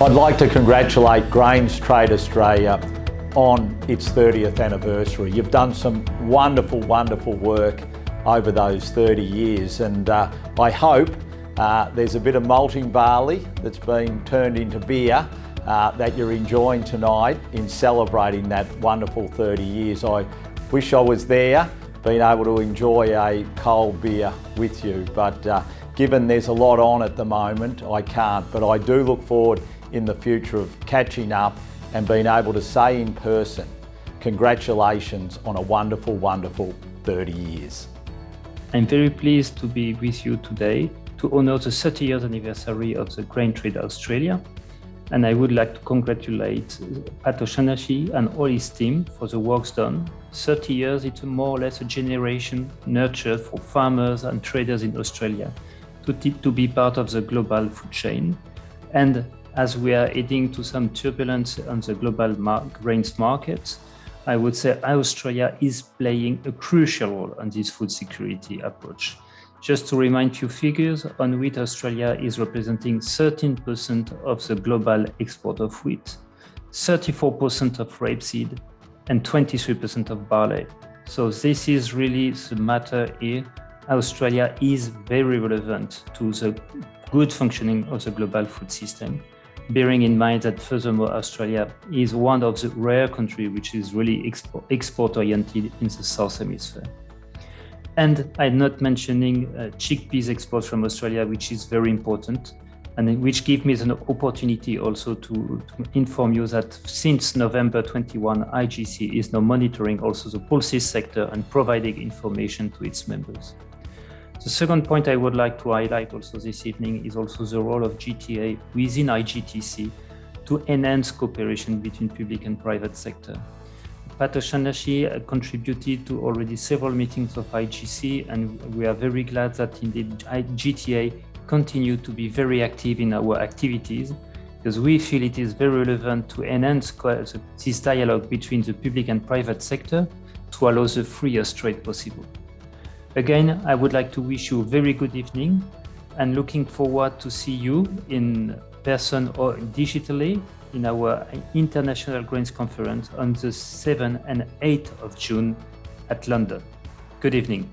I'd like to congratulate Grains Trade Australia on its 30th anniversary. You've done some wonderful, wonderful work over those 30 years, and I hope there's a bit of malting barley that's been turned into beer that you're enjoying tonight in celebrating that wonderful 30 years. I wish I was there, being able to enjoy a cold beer with you, but given there's a lot on at the moment, I can't. But I do look forward in the future of catching up and being able to say in person, congratulations on a wonderful, wonderful 30 years. I'm very pleased to be with you today to honour the 30 years anniversary of the Grain Trade Australia. And I would like to congratulate Pat O'Shannessy and all his team for the works done. 30 years, it's more or less a generation nurtured for farmers and traders in Australia to be part of the global food chain. And as we are heading to some turbulence on the global grains markets, I would say Australia is playing a crucial role on this food security approach. Just to remind you figures, on wheat, Australia is representing 13% of the global export of wheat, 34% of rapeseed, and 23% of barley. So this is really the matter here. Australia is very relevant to the good functioning of the global food system, bearing in mind that furthermore, Australia is one of the rare countries which is really export-oriented in the South Hemisphere. And I'm not mentioning chickpeas export from Australia, which is very important, and which gives me an opportunity also to inform you that since November 21, Igtc is now monitoring also the pulses sector and providing information to its members. The second point I would like to highlight also this evening is also the role of GTA within Igtc to enhance cooperation between public and private sector. Pat O'Shannessy contributed to already several meetings of Igtc, and we are very glad that indeed GTA continue to be very active in our activities, because we feel it is very relevant to enhance this dialogue between the public and private sector to allow the freest trade possible. Again, I would like to wish you a very good evening and looking forward to see you in person or digitally in our International Grains Conference on the 7th and 8th of June at London. Good evening.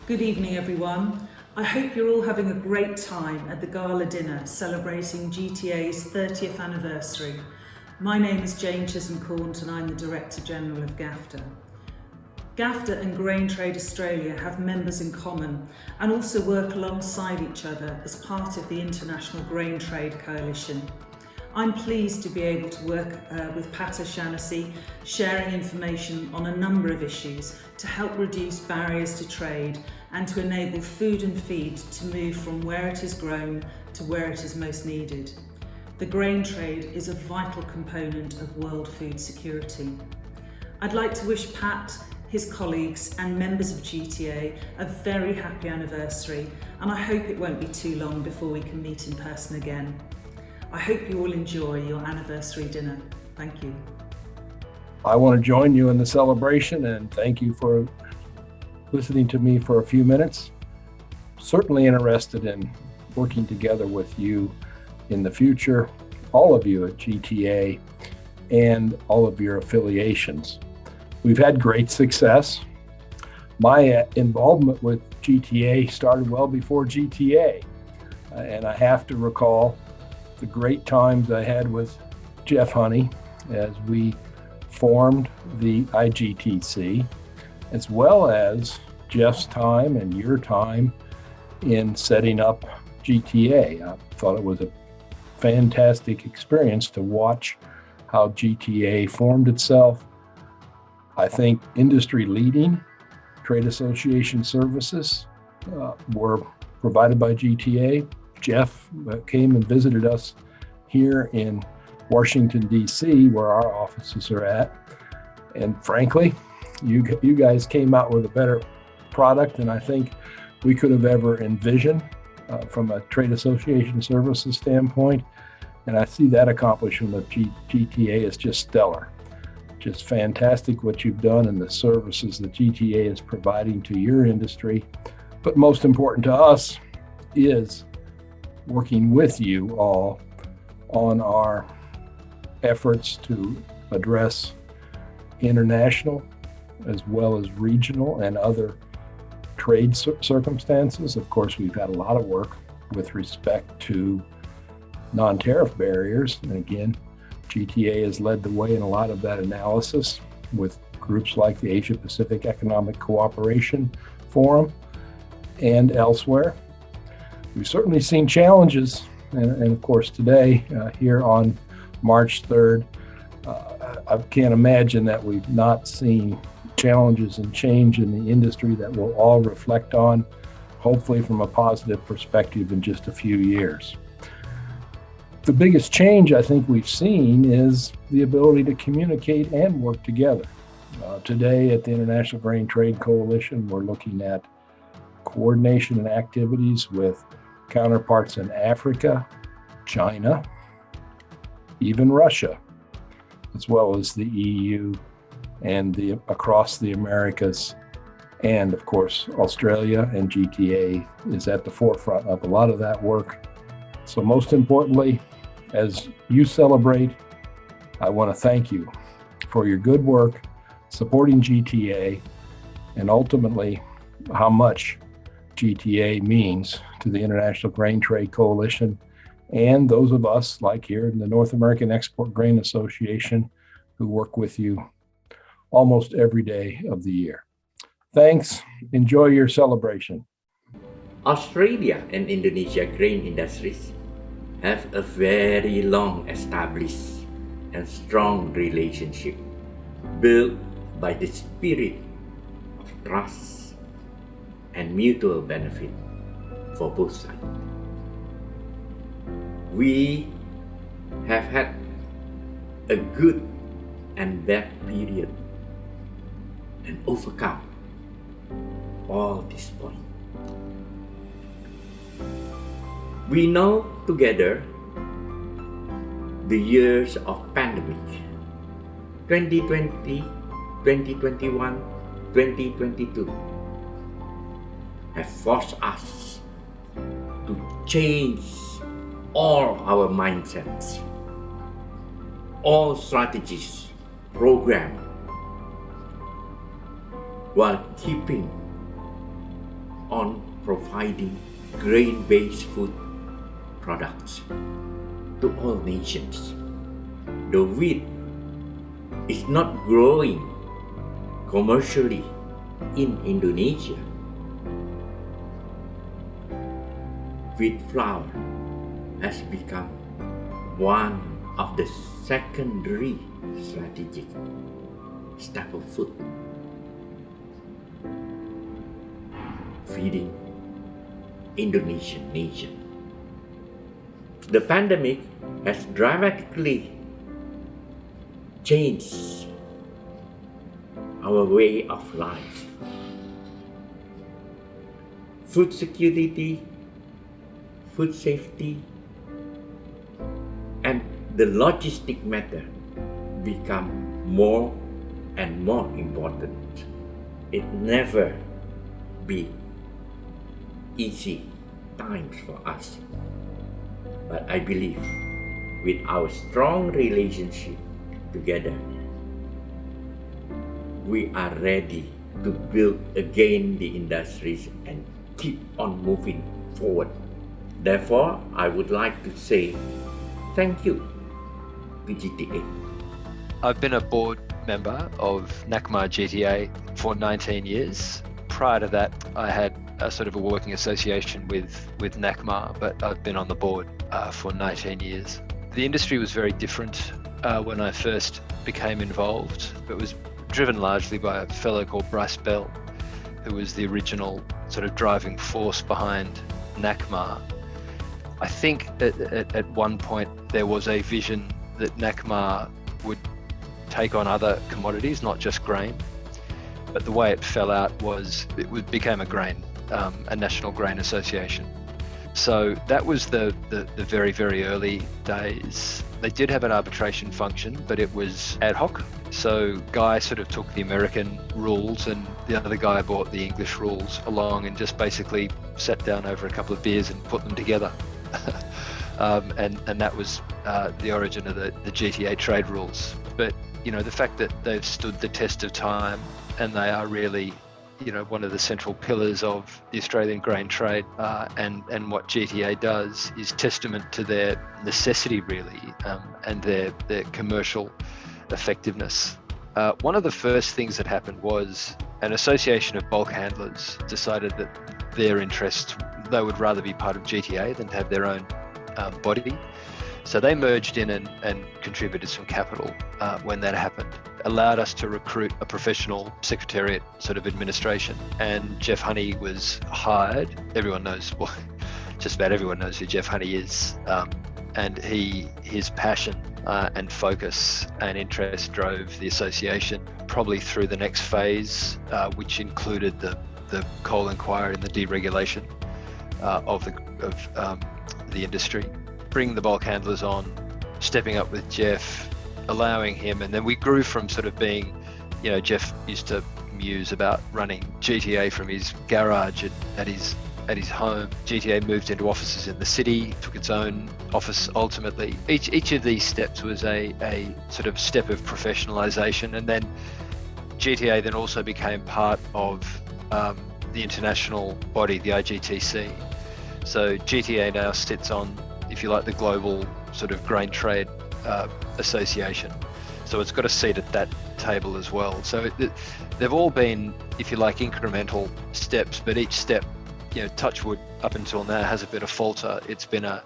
Good evening, everyone. I hope you're all having a great time at the gala dinner celebrating GTA's 30th anniversary. My name is Jane Chisholm-Cornt and I'm the Director General of GAFTA. GAFTA and Grain Trade Australia have members in common and also work alongside each other as part of the International Grain Trade Coalition. I'm pleased to be able to work with Pat O'Shannessy, sharing information on a number of issues to help reduce barriers to trade and to enable food and feed to move from where it is grown to where it is most needed. The grain trade is a vital component of world food security. I'd like to wish Pat, his colleagues and members of GTA a very happy anniversary, and I hope it won't be too long before we can meet in person again. I hope you all enjoy your anniversary dinner. Thank you. I want to join you in the celebration and thank you for listening to me for a few minutes. Certainly interested in working together with you in the future, all of you at GTA and all of your affiliations. We've had great success. My involvement with GTA started well before GTA, and I have to recall the great times I had with Jeff Honey as we formed the Igtc, as well as Jeff's time and your time in setting up GTA. I thought it was a fantastic experience to watch how GTA formed itself. I think industry leading trade association services were provided by GTA. Jeff came and visited us here in Washington, D.C., where our offices are at. And frankly, you guys came out with a better product than I think we could have ever envisioned from a trade association services standpoint. And I see that accomplishment of GTA as just stellar. Just fantastic what you've done and the services that GTA is providing to your industry. But most important to us is working with you all on our efforts to address international as well as regional and other trade circumstances. Of course, we've had a lot of work with respect to non-tariff barriers. And again, GTA has led the way in a lot of that analysis with groups like the Asia Pacific Economic Cooperation Forum and elsewhere. We've certainly seen challenges, and of course today, here on March 3rd, I can't imagine that we've not seen challenges and change in the industry that we'll all reflect on, hopefully from a positive perspective in just a few years. The biggest change I think we've seen is the ability to communicate and work together. Today at the International Grain Trade Coalition, we're looking at coordination and activities with counterparts in Africa, China, even Russia, as well as the EU and across the Americas. And of course, Australia and GTA is at the forefront of a lot of that work. So most importantly, as you celebrate, I want to thank you for your good work supporting GTA and ultimately how much GTA means to the International Grain Trade Coalition and those of us like here in the North American Export Grain Association who work with you almost every day of the year. Thanks. Enjoy your celebration. Australia and Indonesia grain industries have a very long established and strong relationship built by the spirit of trust and mutual benefit for both sides. We have had a good and bad period and overcome all this point. We know together the years of pandemic 2020, 2021, 2022 have forced us to change all our mindsets, all strategies, program, while keeping on providing grain-based food products to all nations. The wheat is not growing commercially in Indonesia. Wheat flour has become one of the secondary strategic staple food, feeding Indonesian nation. The pandemic has dramatically changed our way of life. Food security, food safety, and the logistic matter become more and more important. It never be easy times for us. But I believe with our strong relationship together, we are ready to build again the industries and keep on moving forward. Therefore, I would like to say thank you to GTA. I've been a board member of NACMA GTA for 19 years. Prior to that, I had a sort of a working association with NACMA, but I've been on the board for 19 years. The industry was very different when I first became involved. It was driven largely by a fellow called Bryce Bell, who was the original sort of driving force behind NACMA. I think at one point there was a vision that NACMA would take on other commodities, not just grain. But the way it fell out was it became a national grain association. So that was the very, very early days. They did have an arbitration function, but it was ad hoc. So Guy sort of took the American rules and the other guy brought the English rules along and just basically sat down over a couple of beers and put them together. And that was the origin of the GTA trade rules. But, the fact that they've stood the test of time and they are really, one of the central pillars of the Australian grain trade and what GTA does is testament to their necessity, really, and their commercial effectiveness. One of the first things that happened was an association of bulk handlers decided that their interests, they would rather be part of GTA than have their own body. So they merged in and contributed some capital when that happened. Allowed us to recruit a professional secretariat sort of administration. And Jeff Honey was hired. Everyone knows, well, just about everyone knows who Jeff Honey is. And his passion and focus and interest drove the association probably through the next phase, which included the coal inquiry and the deregulation of the industry. Bring the bulk handlers on, stepping up with Jeff, allowing him, and then we grew from sort of being, Jeff used to muse about running GTA from his garage at his home. GTA moved into offices in the city, took its own office ultimately. Each of these steps was a sort of step of professionalization, and then GTA then also became part of the international body, the Igtc. So GTA now sits on, if you like, the global sort of grain trade association. So it's got a seat at that table as well. So they've all been, if you like, incremental steps, but each step, touch wood, up until now has a bit of falter. It's been a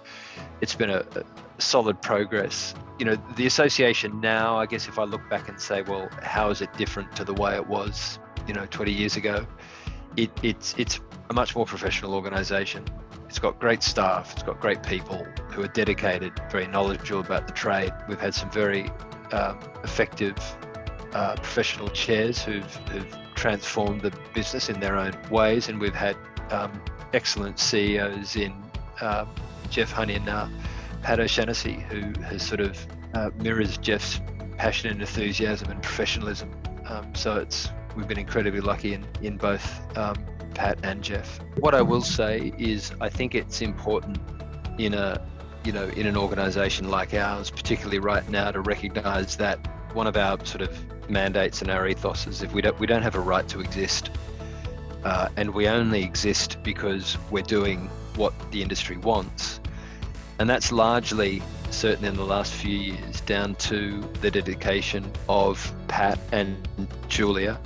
solid progress. The association now, I guess if I look back and say, well, how is it different to the way it was, 20 years ago? It's a much more professional organisation. It's got great staff, it's got great people who are dedicated, very knowledgeable about the trade. We've had some very effective professional chairs who've transformed the business in their own ways, and we've had excellent CEOs in Jeff Honey and now Pat O'Shaughnessy, who has sort of mirrors Jeff's passion and enthusiasm and professionalism. So we've been incredibly lucky in both Pat and Jeff. What I will say is I think it's important in an organisation like ours, particularly right now, to recognise that one of our sort of mandates and our ethos is if we don't have a right to exist, and we only exist because we're doing what the industry wants, and that's largely, certainly in the last few years, down to the dedication of Pat and Julia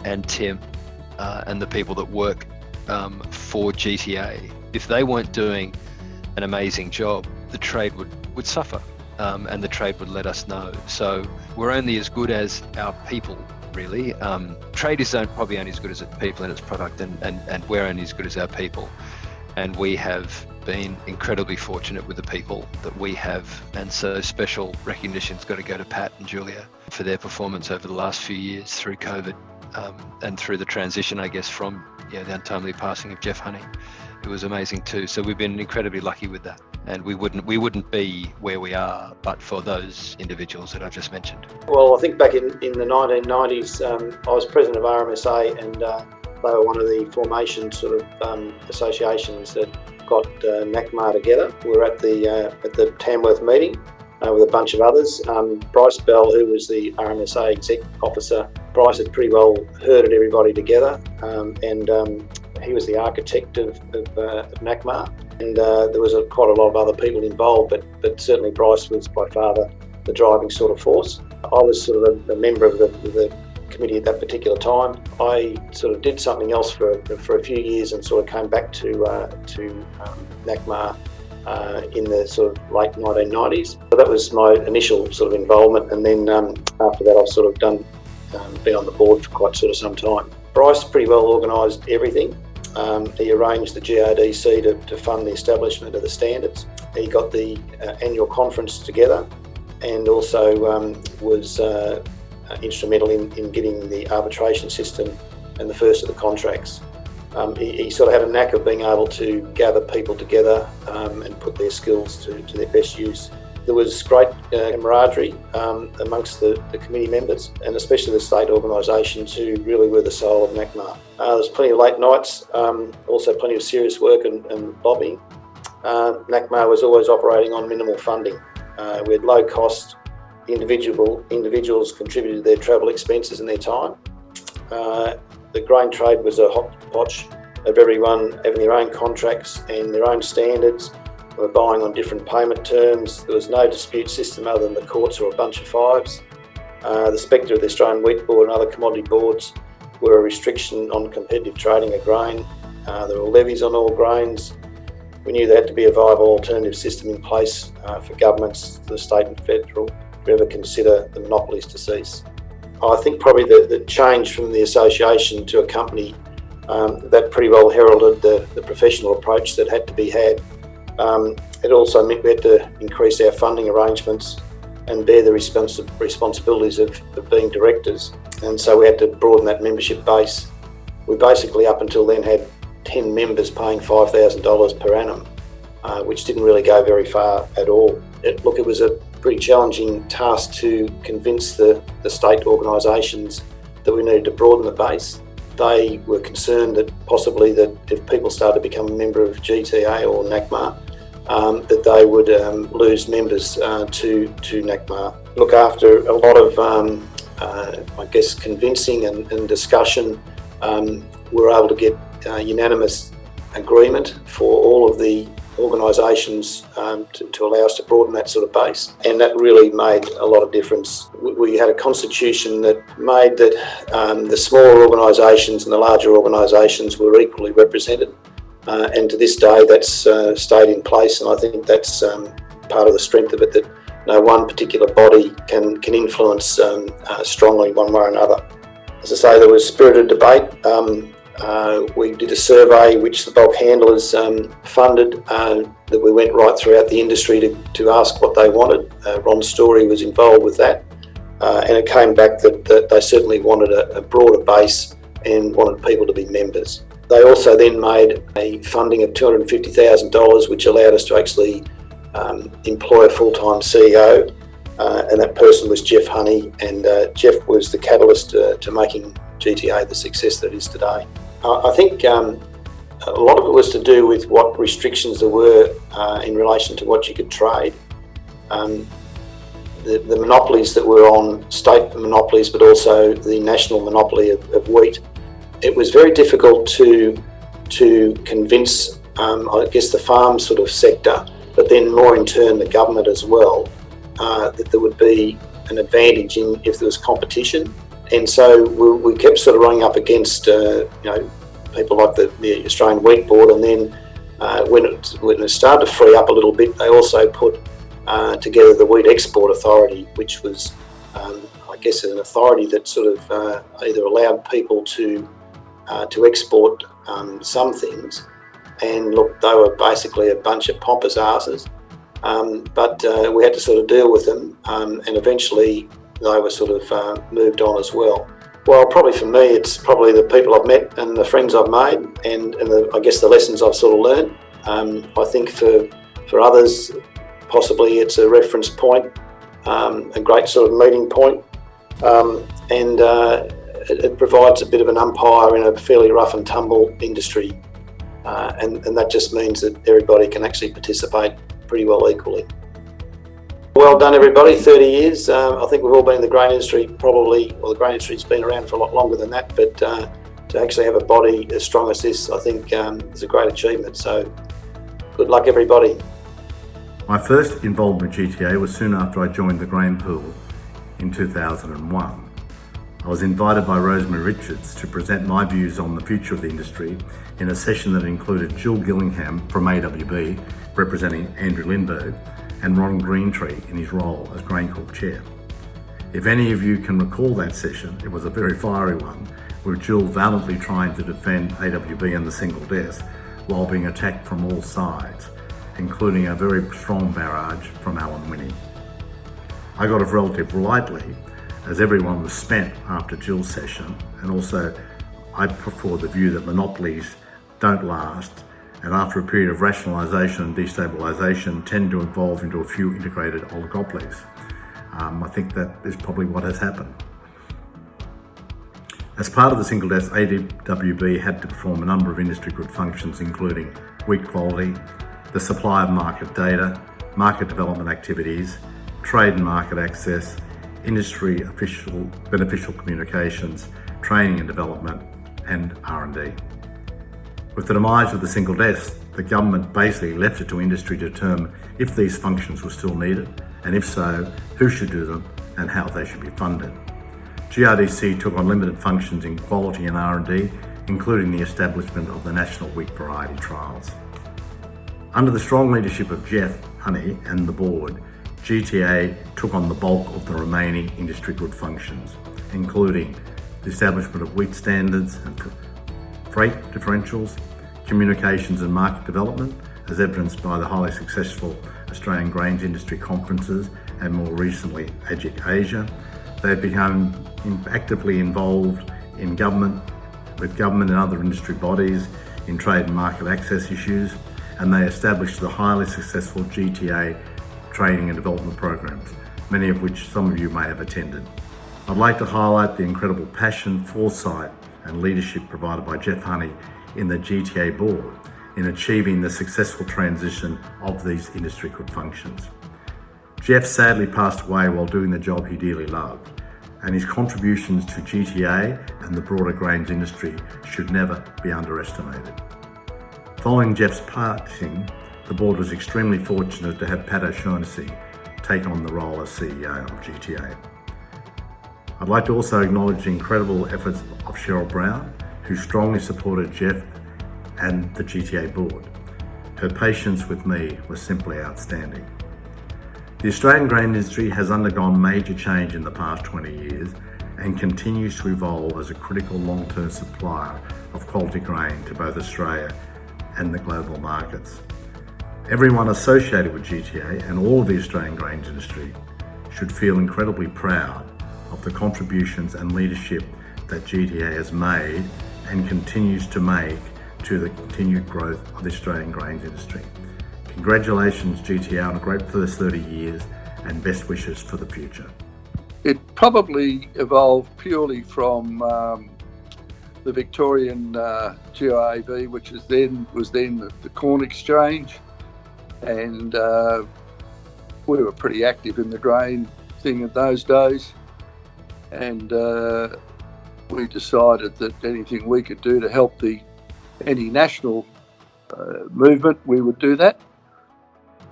and Tim and the people that work for GTA. If they weren't doing an amazing job, the trade would suffer, and the trade would let us know. So we're only as good as our people, really. Trade is probably only as good as its people and its product, and we're only as good as our people. And we have been incredibly fortunate with the people that we have, and so special recognition's got to go to Pat and Julia for their performance over the last few years through COVID, and through the transition, I guess, from the untimely passing of Jeff Honey. It was amazing too. So we've been incredibly lucky with that, and we wouldn't be where we are but for those individuals that I've just mentioned. Well, I think back in the 1990s, I was president of RMSA, and they were one of the formation sort of associations that got NACMA together. We were at the Tamworth meeting with a bunch of others. Bryce Bell, who was the RMSA exec officer, Bryce had pretty well herded everybody together, and he was the architect of NACMA, and there was quite a lot of other people involved, but certainly Bryce was by far the driving sort of force. I was sort of a member of the committee at that particular time. I sort of did something else for a few years and sort of came back to NACMA in the sort of late 1990s. So that was my initial sort of involvement, and then after that I've sort of been on the board for quite sort of some time. Bryce pretty well organised everything. He arranged the GRDC to fund the establishment of the standards. He got the annual conference together, and also was instrumental in getting the arbitration system and the first of the contracts. He sort of had a knack of being able to gather people together and put their skills to their best use. There was great camaraderie amongst the committee members, and especially the state organisations, who really were the soul of NACMA. There was plenty of late nights, also plenty of serious work and lobbying. NACMA was always operating on minimal funding, We had low cost. Individuals contributed their travel expenses and their time. The grain trade was a hodgepodge of everyone having their own contracts and their own standards. We were buying on different payment terms. There was no dispute system other than the courts or a bunch of fives. The spectre of the Australian Wheat Board and other commodity boards were a restriction on competitive trading of grain. There were levies on all grains. We knew there had to be a viable alternative system in place for governments, the state and federal, to ever consider the monopolies to cease. I think probably the change from the association to a company that pretty well heralded the professional approach that had to be had. It also meant we had to increase our funding arrangements and bear the responsibilities of being directors. And so we had to broaden that membership base. We basically up until then had 10 members paying $5,000 per annum, which didn't really go very far at all. It was a pretty challenging task to convince the state organisations that we needed to broaden the base. They were concerned that possibly that if people started to become a member of GTA or NACMA, that they would lose members to NACMA. Look, after a lot of, convincing and discussion, we were able to get unanimous agreement for all of the organisations to allow us to broaden that sort of base, and that really made a lot of difference. We had a constitution that made that the smaller organisations and the larger organisations were equally represented, and to this day that's stayed in place, and I think that's part of the strength of it, that no one particular body can influence strongly one way or another. As I say, there was spirited debate. We did a survey which the bulk handlers funded, that we went right throughout the industry to ask what they wanted. Ron Story was involved with that, and it came back that they certainly wanted a broader base and wanted people to be members. They also then made a funding of $250,000, which allowed us to actually employ a full-time CEO, and that person was Jeff Honey, and Jeff was the catalyst to making GTA the success that it is today. I think a lot of it was to do with what restrictions there were in relation to what you could trade. The monopolies that were on, state monopolies, but also the national monopoly of wheat, it was very difficult to convince, the farm sort of sector, but then more in turn the government as well, that there would be an advantage if there was competition. And so we kept sort of running up against people like the Australian Wheat Board, and then when it started to free up a little bit, they also put together the Wheat Export Authority, which was an authority that sort of either allowed people to export some things, and look, they were basically a bunch of pompous asses, but we had to sort of deal with them, and eventually they were sort of moved on as well. Well, probably for me, it's probably the people I've met and the friends I've made, and the lessons I've sort of learned. I think for others, possibly it's a reference point, a great sort of meeting point, and it provides a bit of an umpire in a fairly rough and tumble industry, and that just means that everybody can actually participate pretty well equally. Well done, everybody. 30 years. I think we've all been in the grain industry the grain industry's been around for a lot longer than that, but to actually have a body as strong as this, I think is a great achievement. So good luck, everybody. My first involvement with GTA was soon after I joined the grain pool in 2001. I was invited by Rosemary Richards to present my views on the future of the industry in a session that included Jill Gillingham from AWB, representing Andrew Lindbergh, and Ron Greentree in his role as GrainCorp Chair. If any of you can recall that session, it was a very fiery one, with Jill valiantly trying to defend AWB and the single desk while being attacked from all sides, including a very strong barrage from Alan Winnie. I got off relatively lightly, as everyone was spent after Jill's session, and also I put forward the view that monopolies don't last, and after a period of rationalisation and destabilisation tend to evolve into a few integrated oligopolies. I think that is probably what has happened. As part of the single desk, AWB had to perform a number of industry good functions, including wheat quality, the supply of market data, market development activities, trade and market access, industry beneficial communications, training and development, and R&D. With the demise of the single desk, the government basically left it to industry to determine if these functions were still needed, and if so, who should do them and how they should be funded. GRDC took on limited functions in quality and R&D, including the establishment of the National Wheat Variety Trials. Under the strong leadership of Jeff Honey and the board, GTA took on the bulk of the remaining industry good functions, including the establishment of wheat standards and freight differentials, communications and market development, as evidenced by the highly successful Australian grains industry conferences and more recently AGIC Asia. They've become actively involved in with government and other industry bodies in trade and market access issues, and they established the highly successful GTA training and development programs, many of which some of you may have attended. I'd like to highlight the incredible passion, foresight and leadership provided by Jeff Honey in the GTA board in achieving the successful transition of these industry good functions. Jeff sadly passed away while doing the job he dearly loved, and his contributions to GTA and the broader grains industry should never be underestimated. Following Jeff's passing, the board was extremely fortunate to have Pat O'Shaughnessy take on the role as CEO of GTA. I'd like to also acknowledge the incredible efforts of Cheryl Brown, who strongly supported Jeff and the GTA board. Her patience with me was simply outstanding. The Australian grain industry has undergone major change in the past 20 years and continues to evolve as a critical long-term supplier of quality grain to both Australia and the global markets. Everyone associated with GTA and all of the Australian grains industry should feel incredibly proud of the contributions and leadership that GTA has made and continues to make to the continued growth of the Australian grains industry. Congratulations GTA on a great first 30 years and best wishes for the future. It probably evolved purely from the Victorian GIAV, which was then the Corn Exchange, and we were pretty active in the grain thing in those days, and we decided that anything we could do to help any national movement, we would do that.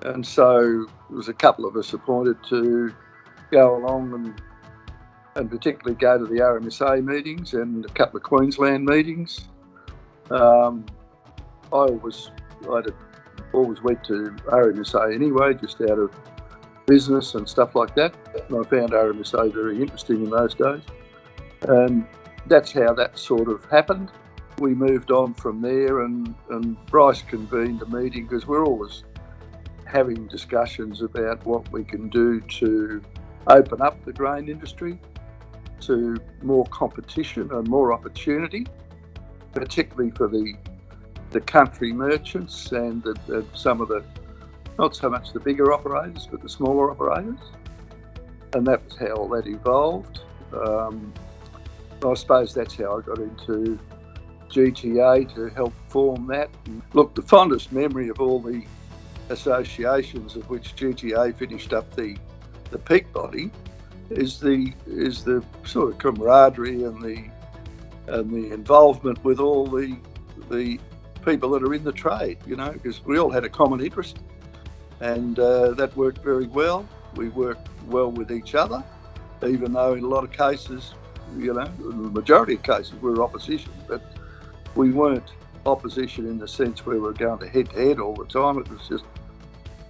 And so there was a couple of us appointed to go along and particularly go to the RMSA meetings and a couple of Queensland meetings. I always went to RMSA anyway, just out of business and stuff like that. And I found RMSA very interesting in those days. And that's how that sort of happened. We moved on from there, and Bryce convened a meeting because we're always having discussions about what we can do to open up the grain industry to more competition and more opportunity, particularly for the country merchants and some of the, not so much the bigger operators, but the smaller operators. And that was how that evolved. I suppose that's how I got into GTA, to help form that. And look, the fondest memory of all the associations of which GTA finished up the peak body is the sort of camaraderie and the involvement with all the people that are in the trade, because we all had a common interest, and that worked very well. We worked well with each other, even though in a lot of cases, in the majority of cases, we were opposition, but we weren't opposition in the sense where we were going to head all the time. It was just,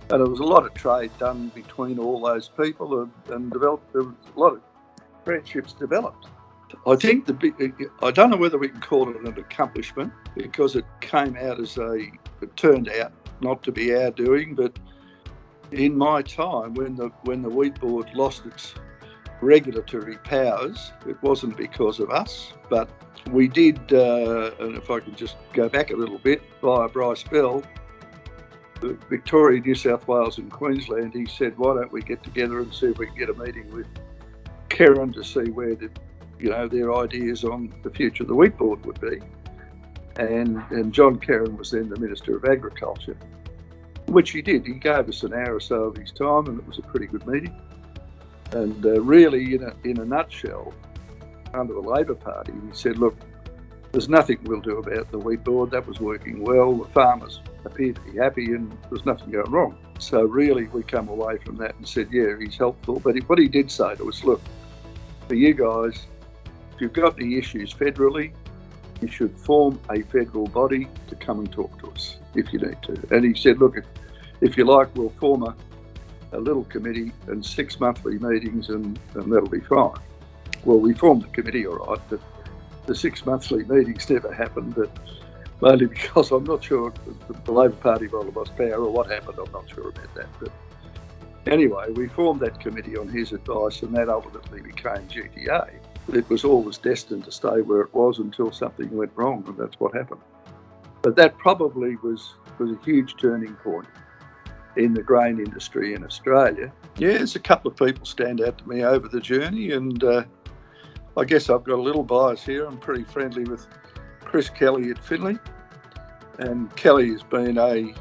and there was a lot of trade done between all those people, and developed. There was a lot of friendships developed. I think I don't know whether we can call it an accomplishment, because it came out it turned out not to be our doing, but in my time, when the Wheat Board lost its regulatory powers, it wasn't because of us, but we did, and if I can just go back a little bit, via Bryce Bell, Victoria, New South Wales and Queensland, he said, why don't we get together and see if we can get a meeting with Karen to see where their ideas on the future of the Wheat Board would be. And John Karen was then the Minister of Agriculture. which he did. He gave us an hour or so of his time, and it was a pretty good meeting. And really, in a nutshell, under the Labor Party, he said, look, there's nothing we'll do about the wheat board. That was working well. The farmers appeared to be happy and there's nothing going wrong. So really, we come away from that and said, yeah, he's helpful. But what he did say to us, look, for you guys, if you've got any issues federally, you should form a federal body to come and talk to us if you need to. And he said, look, if you like, we'll form a little committee and 6 monthly meetings and that'll be fine. Well, we formed the committee, all right, but the 6 monthly meetings never happened, but mainly because I'm not sure the Labor Party might have lost power or what happened. I'm not sure about that. But anyway, we formed that committee on his advice, and that ultimately became GTA. It was always destined to stay where it was until something went wrong, and that's what happened. But that probably was a huge turning point in the grain industry in Australia. Yeah, there's a couple of people stand out to me over the journey, and I guess I've got a little bias here. I'm pretty friendly with Chris Kelly at Finley, and Kelly has been a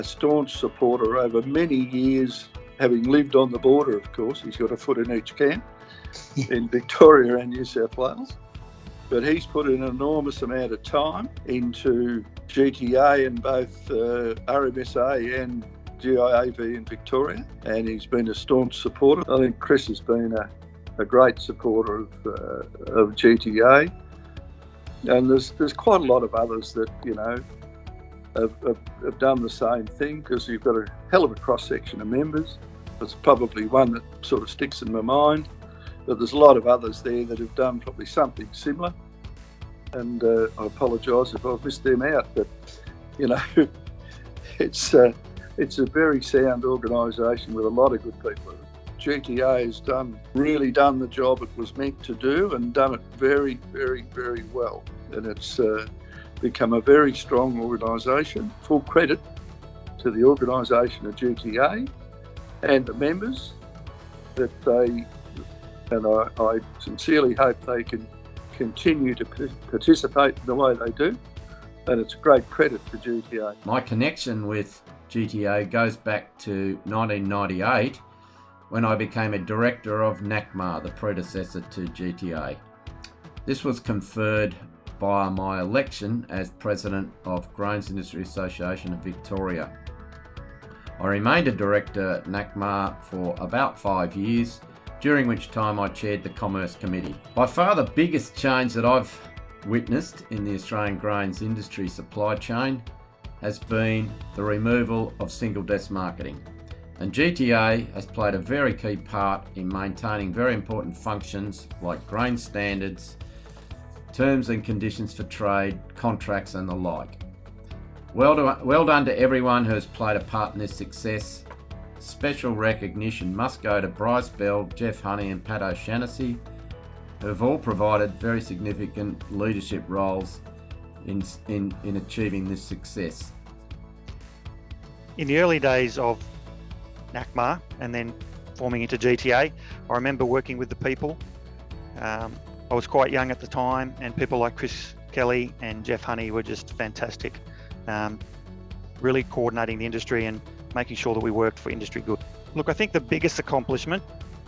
staunch supporter over many years, having lived on the border, of course. He's got a foot in each camp in Victoria and New South Wales. But he's put an enormous amount of time into GTA and both RMSA and GIAV in Victoria, and he's been a staunch supporter. I think Chris has been a great supporter of GTA, and there's quite a lot of others that have done the same thing, because you've got a hell of a cross section of members. It's probably one that sort of sticks in my mind, but there's a lot of others there that have done probably something similar, and I apologise if I've missed them out, but it's a very sound organisation with a lot of good people. GTA has really done the job it was meant to do, and done it very, very, very well. And it's become a very strong organisation. Full credit to the organisation of GTA and the members that I sincerely hope they can continue to participate in the way they do. And it's a great credit to GTA. My connection with GTA goes back to 1998, when I became a director of NACMA, the predecessor to GTA. This was conferred via my election as president of Grains Industry Association of Victoria. I remained a director at NACMA for about 5 years, during which time I chaired the Commerce Committee. By far the biggest change that I've witnessed in the Australian grains industry supply chain has been the removal of single desk marketing. And GTA has played a very key part in maintaining very important functions like grain standards, terms and conditions for trade, contracts and the like. Well done to everyone who has played a part in this success. Special recognition must go to Bryce Bell, Jeff Honey and Pat O'Shaughnessy, who have all provided very significant leadership roles in achieving this success. In the early days of NACMA and then forming into GTA, I remember working with the people. I was quite young at the time, and people like Chris Kelly and Jeff Honey were just fantastic, really coordinating the industry and making sure that we worked for industry good. Look, I think the biggest accomplishment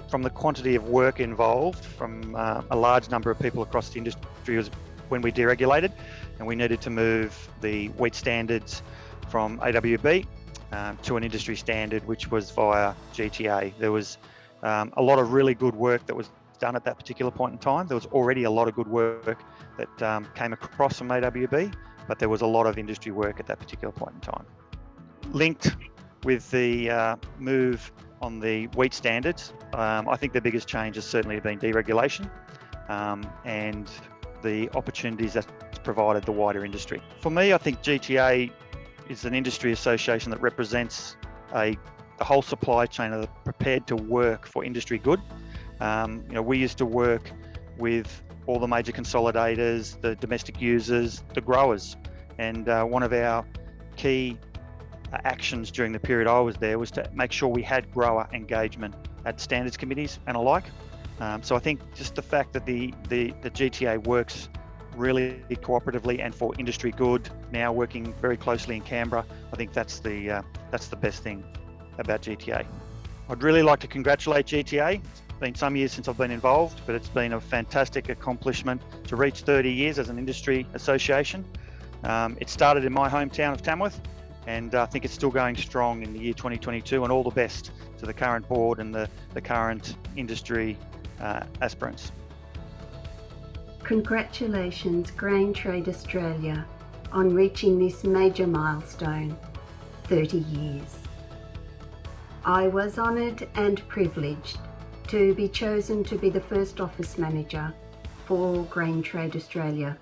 from the quantity of work involved from a large number of people across the industry was when we deregulated and we needed to move the wheat standards from AWB to an industry standard, which was via GTA. There was a lot of really good work that was done at that particular point in time. There was already a lot of good work that came across from AWB, but there was a lot of industry work at that particular point in time. Linked with the move on the wheat standards, I think the biggest change has certainly been deregulation and the opportunities that's provided the wider industry. For me, I think GTA is an industry association that represents the whole supply chain that are prepared to work for industry good. We used to work with all the major consolidators, the domestic users, the growers, and one of our key actions during the period I was there was to make sure we had grower engagement at standards committees and alike. So I think just the fact that the GTA works really cooperatively and for industry good, now working very closely in Canberra. I think that's the best thing about GTA. I'd really like to congratulate GTA. It's been some years since I've been involved, but it's been a fantastic accomplishment to reach 30 years as an industry association. It started in my hometown of Tamworth, and I think it's still going strong in the year 2022, and all the best to the current board and the current industry aspirants. Congratulations Grain Trade Australia on reaching this major milestone, 30 years. I was honoured and privileged to be chosen to be the first office manager for Grain Trade Australia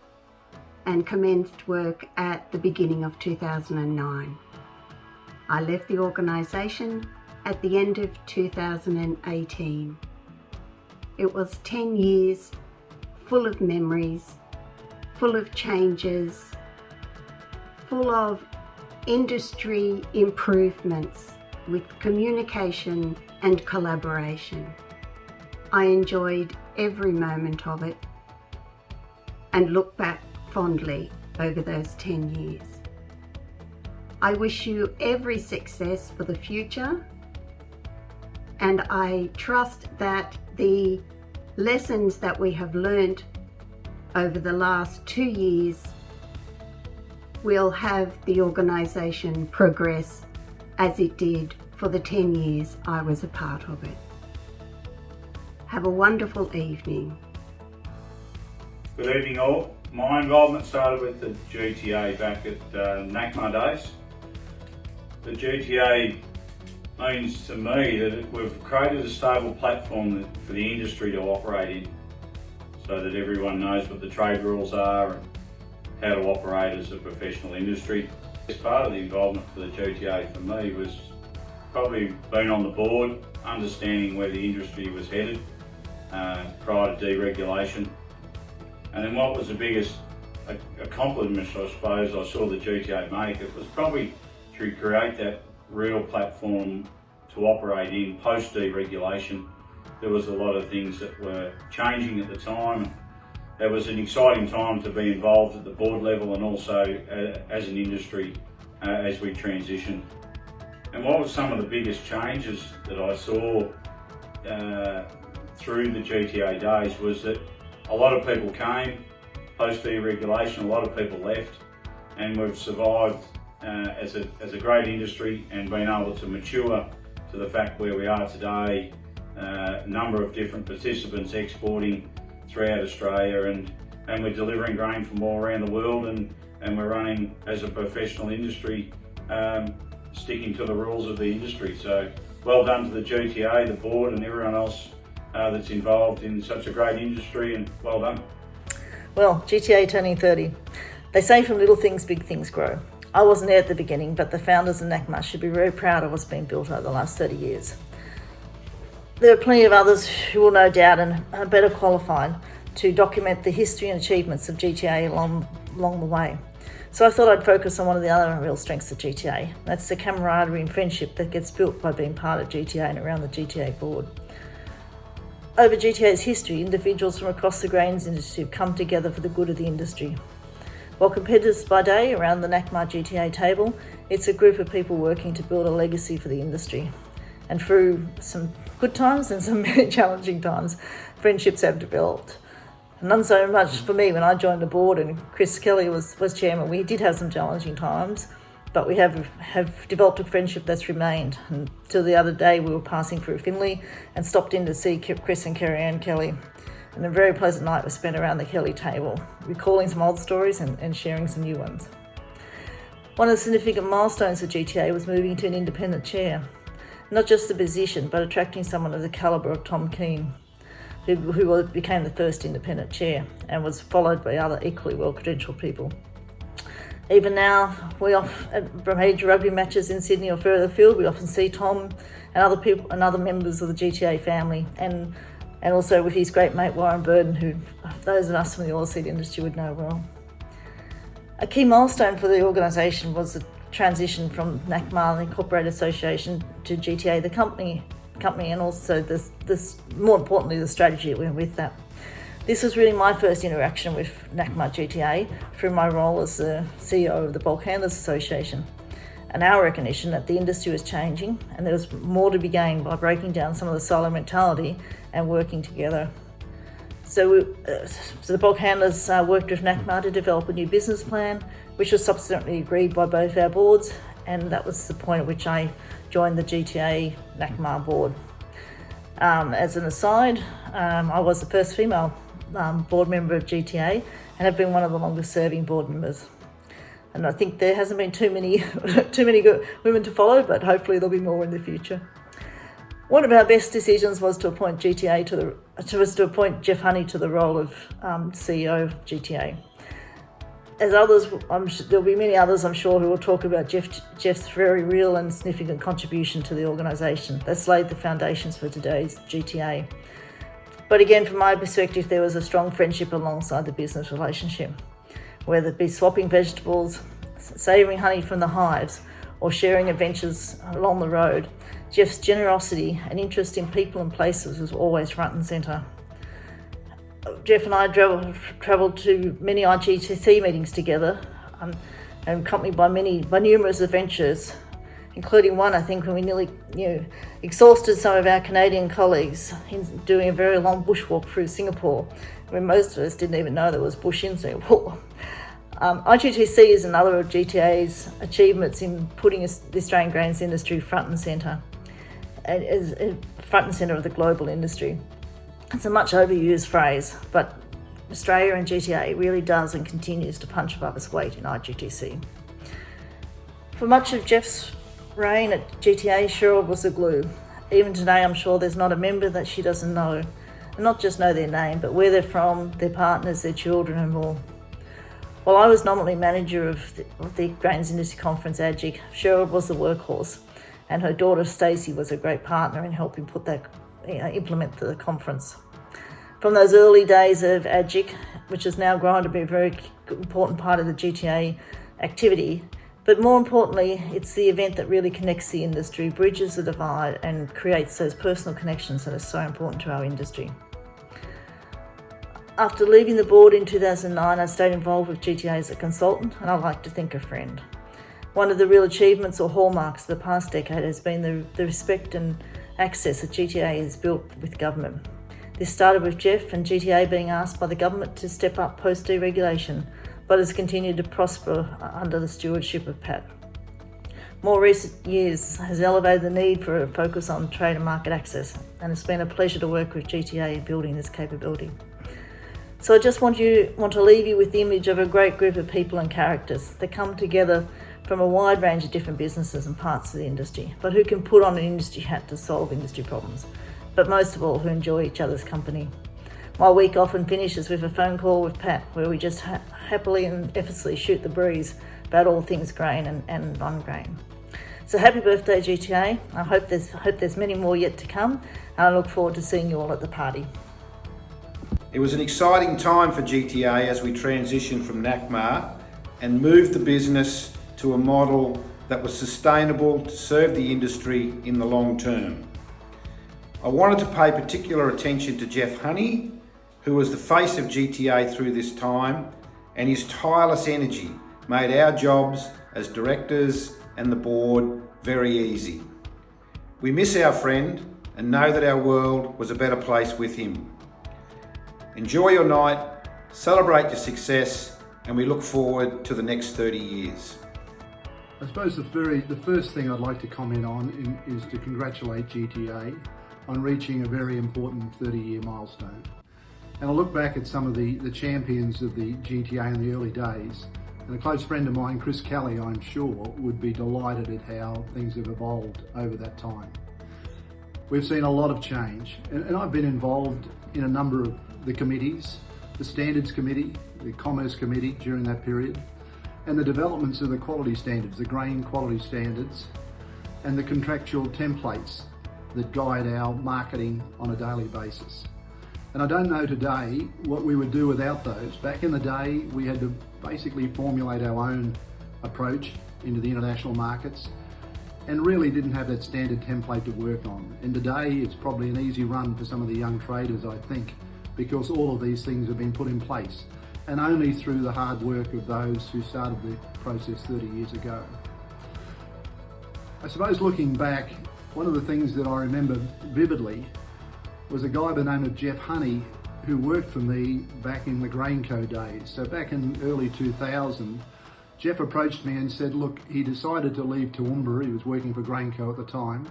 and commenced work at the beginning of 2009. I left the organisation at the end of 2018. It was 10 years full of memories, full of changes, full of industry improvements with communication and collaboration. I enjoyed every moment of it and look back fondly over those 10 years. I wish you every success for the future, and I trust that the lessons that we have learned over the last 2 years will have the organisation progress as it did for the 10 years I was a part of it. Have a wonderful evening. Good evening all. My involvement started with the GTA back at NACMA days. The GTA means to me that we've created a stable platform for the industry to operate in, so that everyone knows what the trade rules are and how to operate as a professional industry. As part of the involvement for the GTA for me was probably being on the board, understanding where the industry was headed prior to deregulation. And then what was the biggest accomplishment, I suppose, I saw the GTA make, it was probably to create that real platform to operate in post-deregulation. There was a lot of things that were changing at the time. It was an exciting time to be involved at the board level and also as an industry as we transitioned. And what was some of the biggest changes that I saw through the GTA days was that a lot of people came post-deregulation, a lot of people left, and we've survived as a great industry and been able to mature to the fact where we are today. A number of different participants exporting throughout Australia, and we're delivering grain from all around the world, and we're running as a professional industry, sticking to the rules of the industry. So well done to the GTA, the board and everyone else that's involved in such a great industry, and well done. Well, GTA turning 30. They say from little things, big things grow. I wasn't there at the beginning, but the founders of NACMA should be very proud of what's been built over the last 30 years. There are plenty of others who will no doubt and are better qualified to document the history and achievements of GTA along the way. So I thought I'd focus on one of the other real strengths of GTA. That's the camaraderie and friendship that gets built by being part of GTA and around the GTA board. Over GTA's history, individuals from across the grains industry have come together for the good of the industry. While competitors by day around the NACMA GTA table, it's a group of people working to build a legacy for the industry. And through some good times and some very challenging times, friendships have developed. None so much for me when I joined the board and Chris Kelly was chairman. We did have some challenging times, but we have developed a friendship that's remained. Until the other day, we were passing through Finley and stopped in to see Chris and Kerry-Ann Kelly. And a very pleasant night was spent around the Kelly table, recalling some old stories and sharing some new ones. One of the significant milestones of GTA was moving to an independent chair. Not just the position, but attracting someone of the calibre of Tom Keane, who became the first independent chair and was followed by other equally well-credentialed people. Even now, from major rugby matches in Sydney or further afield, we often see Tom and other people and other members of the GTA family, and also with his great mate Warren Burden, who those of us from the oilseed industry would know well. A key milestone for the organisation was the transition from NACMA, the Incorporated Association, to GTA, the company, and also this more importantly, the strategy that went with that. This was really my first interaction with NACMA GTA through my role as the CEO of the Bulk Handlers Association, and our recognition that the industry was changing and there was more to be gained by breaking down some of the silo mentality and working together. So the Bulk Handlers worked with NACMA to develop a new business plan, which was subsequently agreed by both our boards, and that was the point at which I joined the GTA NACMA board. As an aside, I was the first female board member of GTA and have been one of the longest serving board members. And I think there hasn't been too many good women to follow, but hopefully there'll be more in the future. One of our best decisions was to appoint appoint Jeff Honey to the role of CEO of GTA. As others, there'll be many others, I'm sure, who will talk about Jeff's very real and significant contribution to the organisation. That's laid the foundations for today's GTA. But again, from my perspective, there was a strong friendship alongside the business relationship, whether it be swapping vegetables, saving honey from the hives, or sharing adventures along the road. Jeff's generosity and interest in people and places was always front and centre. Jeff and I travelled to many Igtc meetings together, and accompanied by numerous adventures, including one, I think, when we nearly exhausted some of our Canadian colleagues in doing a very long bushwalk through Singapore, when most of us didn't even know there was bush in Singapore. Igtc is another of GTA's achievements in putting the Australian grains industry front and centre of the global industry. It's a much overused phrase, but Australia and GTA really does and continues to punch above its weight in Igtc. For much of Jeff's reign at GTA, Cheryl was the glue. Even today, I'm sure there's not a member that she doesn't know, and not just know their name, but where they're from, their partners, their children, and more. While I was nominally manager of the Grains Industry Conference, AGIC, Cheryl was the workhorse, and her daughter Stacey was a great partner in helping implement the conference. From those early days of AGIC, which has now grown to be a very important part of the GTA activity, but more importantly, it's the event that really connects the industry, bridges the divide, and creates those personal connections that are so important to our industry. After leaving the board in 2009, I stayed involved with GTA as a consultant, and I like to think a friend. One of the real achievements or hallmarks of the past decade has been the respect and access that GTA has built with government. This started with Jeff and GTA being asked by the government to step up post-deregulation, but has continued to prosper under the stewardship of Pat. More recent years has elevated the need for a focus on trade and market access, and it's been a pleasure to work with GTA in building this capability. So I just want to leave you with the image of a great group of people and characters that come together from a wide range of different businesses and parts of the industry, but who can put on an industry hat to solve industry problems, but most of all, who enjoy each other's company. My week often finishes with a phone call with Pat, where we just happily and effortlessly shoot the breeze about all things grain and non-grain. So happy birthday, GTA. I hope there's many more yet to come, and I look forward to seeing you all at the party. It was an exciting time for GTA as we transitioned from NACMA and moved the business to a model that was sustainable to serve the industry in the long term. I wanted to pay particular attention to Jeff Honey, who was the face of GTA through this time, and his tireless energy made our jobs as directors and the board very easy. We miss our friend and know that our world was a better place with him. Enjoy your night, celebrate your success, and we look forward to the next 30 years. I suppose the first thing I'd like to comment on is to congratulate GTA on reaching a very important 30-year milestone. And I'll look back at some of the champions of the GTA in the early days, and a close friend of mine, Chris Kelly, I'm sure, would be delighted at how things have evolved over that time. We've seen a lot of change, and I've been involved in a number of the committees, the Standards Committee, the Commerce Committee during that period, and the developments of the quality standards, the grain quality standards, and the contractual templates that guide our marketing on a daily basis. And I don't know today what we would do without those. Back in the day, we had to basically formulate our own approach into the international markets and really didn't have that standard template to work on. And today, it's probably an easy run for some of the young traders, I think, because all of these things have been put in place, and only through the hard work of those who started the process 30 years ago. I suppose looking back, one of the things that I remember vividly was a guy by the name of Jeff Honey, who worked for me back in the Grainco days. So back in early 2000, Jeff approached me and said, look, he decided to leave Toowoomba. He was working for Grainco at the time.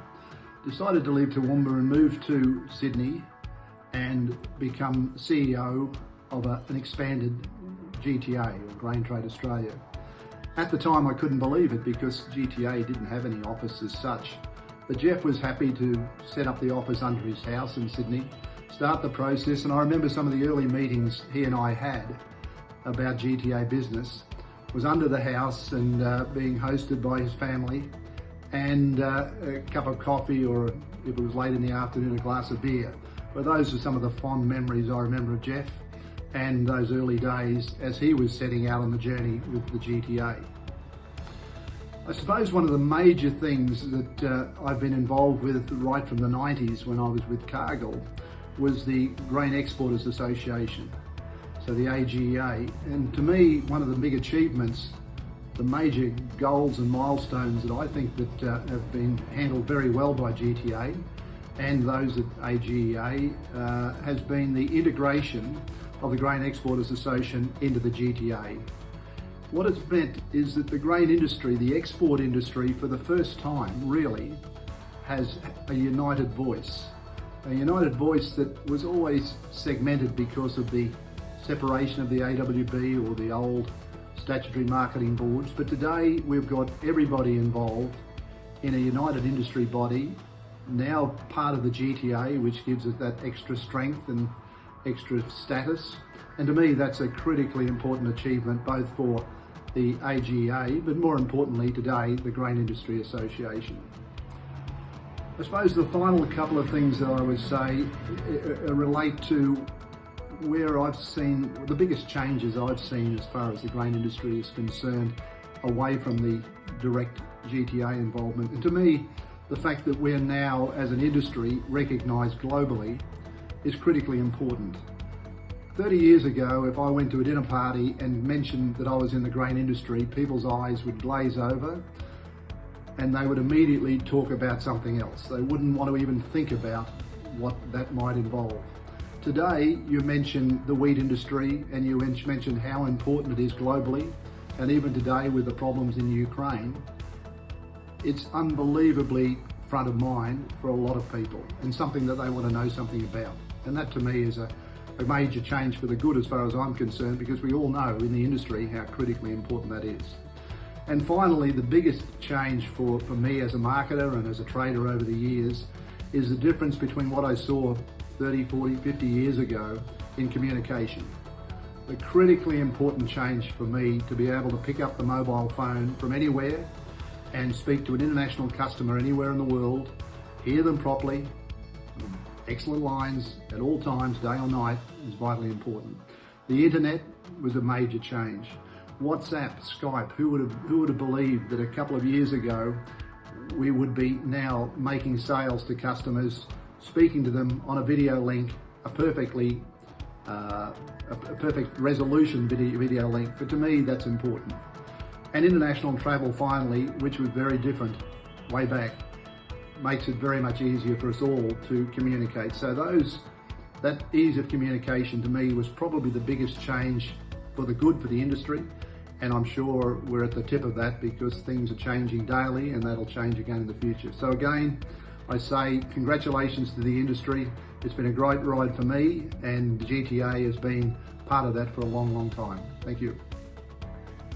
Decided to leave Toowoomba and move to Sydney and become CEO of an expanded GTA, or Grain Trade Australia. At the time I couldn't believe it because GTA didn't have any office as such. But Jeff was happy to set up the office under his house in Sydney, start the process, and I remember some of the early meetings he and I had about GTA business was under the house and being hosted by his family, and a cup of coffee, or if it was late in the afternoon, a glass of beer. But those are some of the fond memories I remember of Jeff and those early days as he was setting out on the journey with the GTA. I suppose one of the major things that I've been involved with right from the 90s when I was with Cargill was the Grain Exporters Association, so the AGEA. And to me, one of the big achievements, the major goals and milestones that I think that have been handled very well by GTA and those at AGEA has been the integration of the Grain Exporters Association into the GTA. What it's meant is that the grain industry, the export industry, for the first time really has a united voice. A united voice that was always segmented because of the separation of the AWB or the old statutory marketing boards. But today we've got everybody involved in a united industry body, now part of the GTA, which gives it that extra strength and extra status. And to me, that's a critically important achievement, both for the AGA, but more importantly today, the Grain Industry Association. I suppose the final couple of things that I would say relate to where I've seen the biggest changes I've seen as far as the grain industry is concerned, away from the direct GTA involvement. And to me, the fact that we're now, as an industry, recognised globally is critically important. 30 years ago, if I went to a dinner party and mentioned that I was in the grain industry, people's eyes would glaze over and they would immediately talk about something else. They wouldn't want to even think about what that might involve. Today, you mention the wheat industry and you mention how important it is globally, and even today with the problems in Ukraine, it's unbelievably front of mind for a lot of people and something that they want to know something about. And that to me is a major change for the good as far as I'm concerned, because we all know in the industry how critically important that is. And finally, the biggest change for me as a marketer and as a trader over the years is the difference between what I saw 30, 40, 50 years ago in communication. The critically important change for me to be able to pick up the mobile phone from anywhere and speak to an international customer anywhere in the world, hear them properly, excellent lines at all times, day or night, is vitally important. The internet was a major change. WhatsApp, Skype, who would have believed that a couple of years ago we would be now making sales to customers, speaking to them on a video link, a perfect resolution video link. But to me, that's important. And international travel, finally, which was very different way back, makes it very much easier for us all to communicate. So that ease of communication to me was probably the biggest change for the good for the industry. And I'm sure we're at the tip of that because things are changing daily and that'll change again in the future. So again, I say congratulations to the industry. It's been a great ride for me, and GTA has been part of that for a long, long time. Thank you.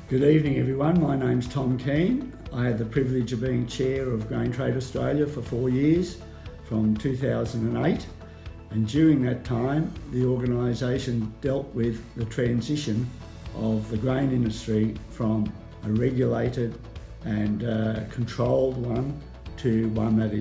Good evening everyone, my name's Tom Keane. I had the privilege of being chair of Grain Trade Australia for 4 years, from 2008, and during that time the organisation dealt with the transition of the grain industry from a regulated and controlled one to one that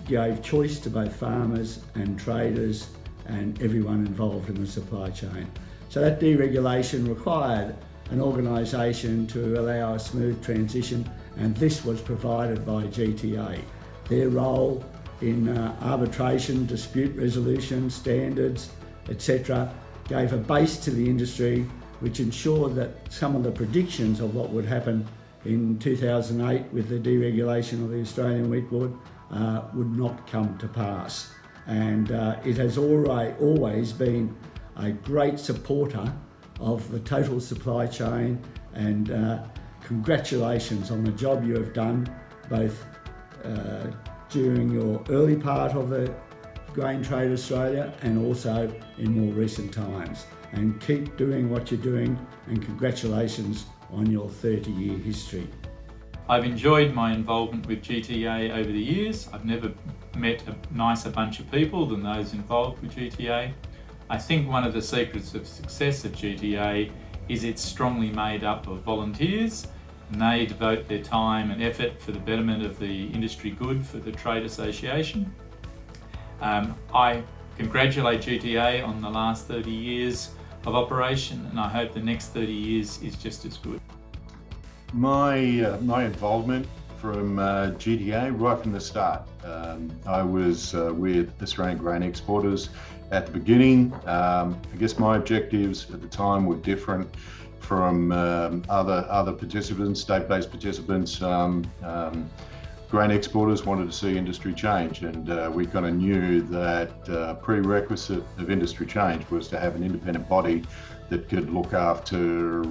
gave choice to both farmers and traders and everyone involved in the supply chain. So that deregulation required an organisation to allow a smooth transition, and this was provided by GTA. Their role in arbitration, dispute resolution, standards, etc., gave a base to the industry which ensured that some of the predictions of what would happen in 2008 with the deregulation of the Australian Wheat Board would not come to pass. And it has always been a great supporter of the total supply chain, and congratulations on the job you have done both during your early part of the Grain Trade Australia and also in more recent times. And keep doing what you're doing, and congratulations on your 30-year history. I've enjoyed my involvement with GTA over the years. I've never met a nicer bunch of people than those involved with GTA. I think one of the secrets of success of GTA is it's strongly made up of volunteers, and they devote their time and effort for the betterment of the industry good for the Trade Association. I congratulate GTA on the last 30 years of operation, and I hope the next 30 years is just as good. My involvement from GTA right from the start. I was with Australian Grain Exporters at the beginning. I guess my objectives at the time were different from other participants, state-based participants. Grain exporters wanted to see industry change, and we kind of knew that prerequisite of industry change was to have an independent body that could look after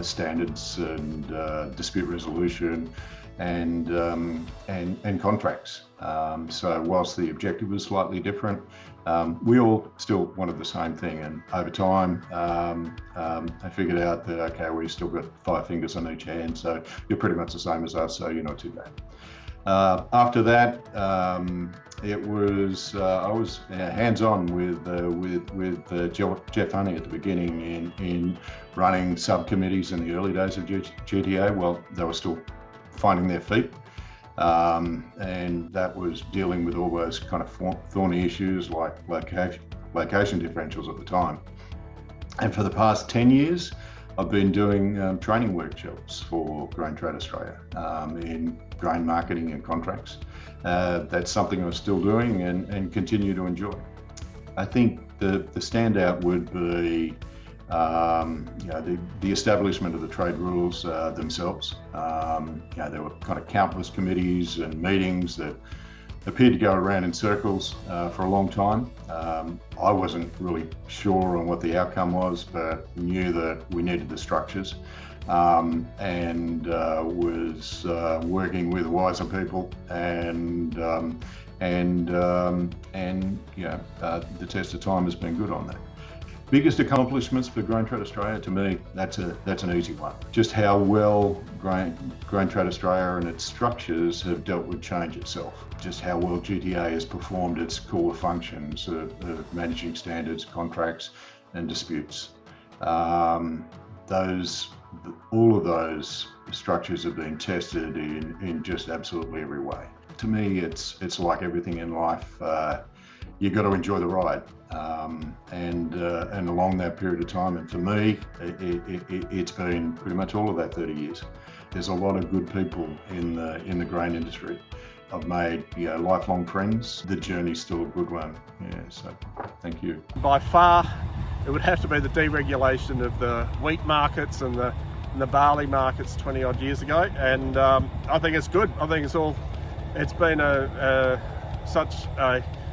standards and dispute resolution and contracts. So whilst the objective was slightly different, we all still wanted the same thing. And over time, I figured out that, okay, we've still got 5 fingers on each hand, so you're pretty much the same as us, so you're not too bad. After that, it was I was hands-on with Jeff Honey at the beginning in running subcommittees in the early days of GTA. Well, they were still finding their feet, and that was dealing with all those kind of thorny issues like location differentials at the time. And for the past 10 years, I've been doing training workshops for Grain Trade Australia in grain marketing and contracts. That's something I'm still doing and continue to enjoy. I think the standout would be the establishment of the trade rules themselves. There were kind of countless committees and meetings that appeared to go around in circles for a long time. I wasn't really sure on what the outcome was, but knew that we needed the structures, and was working with wiser people, and the test of time has been good on that. Biggest accomplishments for Grain Trade Australia, to me, that's an easy one. Just how well Grain Trade Australia and its structures have dealt with change itself. Just how well GTA has performed its core functions of managing standards, contracts, and disputes. All of those structures have been tested in just absolutely every way. To me, it's like everything in life. You got to enjoy the ride, and along that period of time, and for me, it's been pretty much all of that 30 years. There's a lot of good people in the grain industry. I've made lifelong friends. The journey's still a good one. So thank you. By far, it would have to be the deregulation of the wheat markets and the barley markets 20 odd years ago, and I think it's good. I think it's been such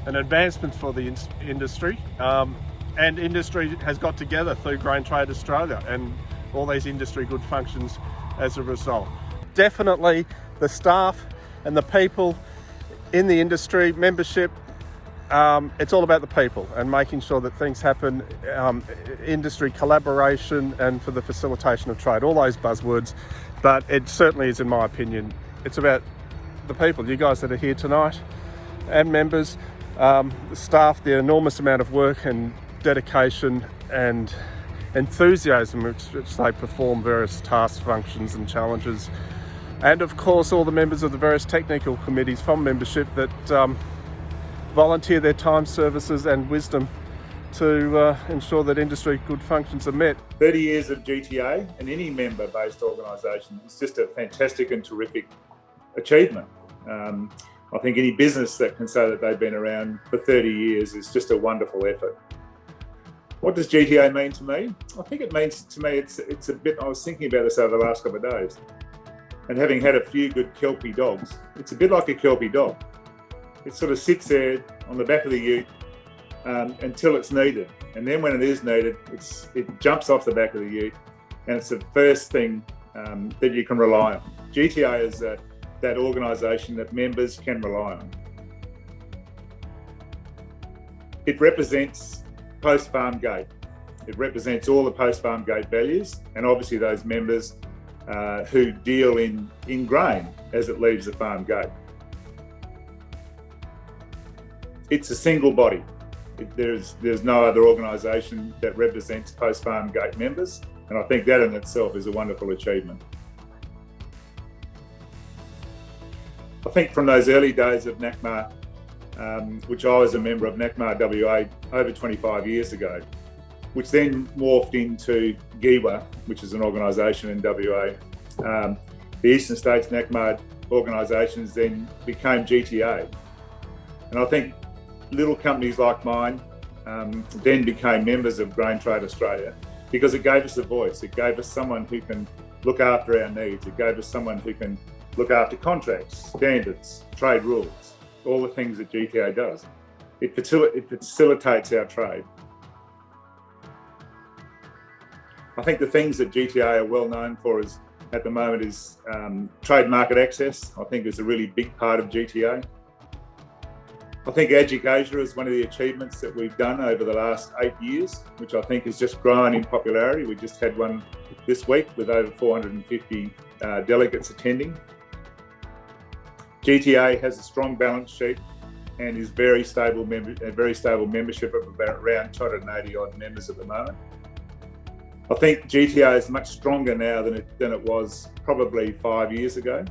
an advancement for the industry, and industry has got together through Grain Trade Australia and all these industry good functions as a result. Definitely the staff and the people in the industry, membership, it's all about the people and making sure that things happen, industry collaboration and for the facilitation of trade, all those buzzwords, but it certainly is, in my opinion, it's about the people, you guys that are here tonight and members, the staff, the enormous amount of work and dedication and enthusiasm which they perform various tasks, functions and challenges, and of course all the members of the various technical committees from membership that volunteer their time, services and wisdom to ensure that industry good functions are met. 30 years of GTA and any member-based organisation is just a fantastic and terrific achievement. I think any business that can say that they've been around for 30 years is just a wonderful effort. What does GTA mean to me? I think it means to me, it's a bit, I was thinking about this over the last couple of days, and having had a few good Kelpie dogs, it's a bit like a Kelpie dog. It sort of sits there on the back of the ute until it's needed. And then when it is needed, it jumps off the back of the ute, and it's the first thing that you can rely on. GTA is that organisation that members can rely on. It represents post-farm gate. It represents all the post-farm gate values, and obviously those members who deal in grain as it leaves the farm gate. It's a single body. There's no other organisation that represents post-farm gate members, and I think that in itself is a wonderful achievement. I think from those early days of NACMA, which I was a member of NACMA WA over 25 years ago, which then morphed into GIWA, which is an organisation in WA. The Eastern States NACMA organisations then became GTA. And I think little companies like mine then became members of Grain Trade Australia because it gave us a voice. It gave us someone who can look after our needs. It gave us someone who can look after contracts, standards, trade rules, all the things that GTA does. It facilitates our trade. I think the things that GTA are well known for at the moment is trade market access. I think is a really big part of GTA. I think Asia is one of the achievements that we've done over the last 8 years, which I think has just grown in popularity. We just had one this week with over 450 delegates attending. GTA has a strong balance sheet and is a very stable membership of around 280 odd members at the moment. I think GTA is much stronger now than it was probably 5 years ago.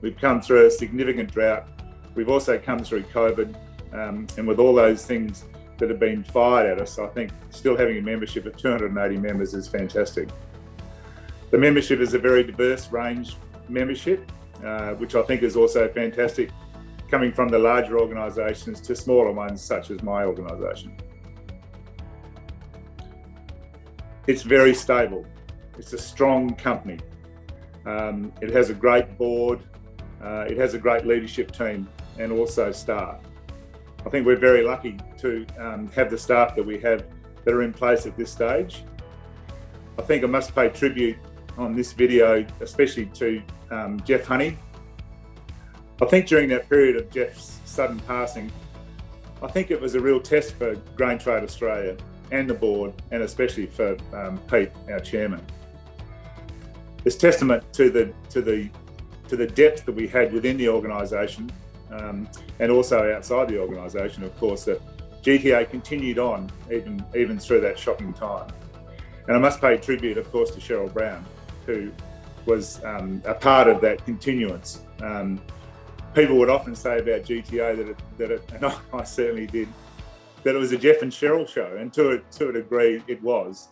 We've come through a significant drought. We've also come through COVID, and with all those things that have been fired at us, I think still having a membership of 280 members is fantastic. The membership is a very diverse range membership, which I think is also fantastic, coming from the larger organisations to smaller ones such as my organisation. It's very stable. It's a strong company. It has a great board. It has a great leadership team and also staff. I think we're very lucky to have the staff that we have that are in place at this stage. I think I must pay tribute on this video, especially to Jeff Honey. I think during that period of Jeff's sudden passing, I think it was a real test for Grain Trade Australia and the board, and especially for Pete, our chairman. It's testament to the depth that we had within the organisation, and also outside the organisation, of course, that GTA continued on even through that shocking time. And I must pay tribute, of course, to Cheryl Brown, who was a part of that continuance. People would often say about GTA and I certainly did, that it was a Jeff and Cheryl show, and to a degree it was,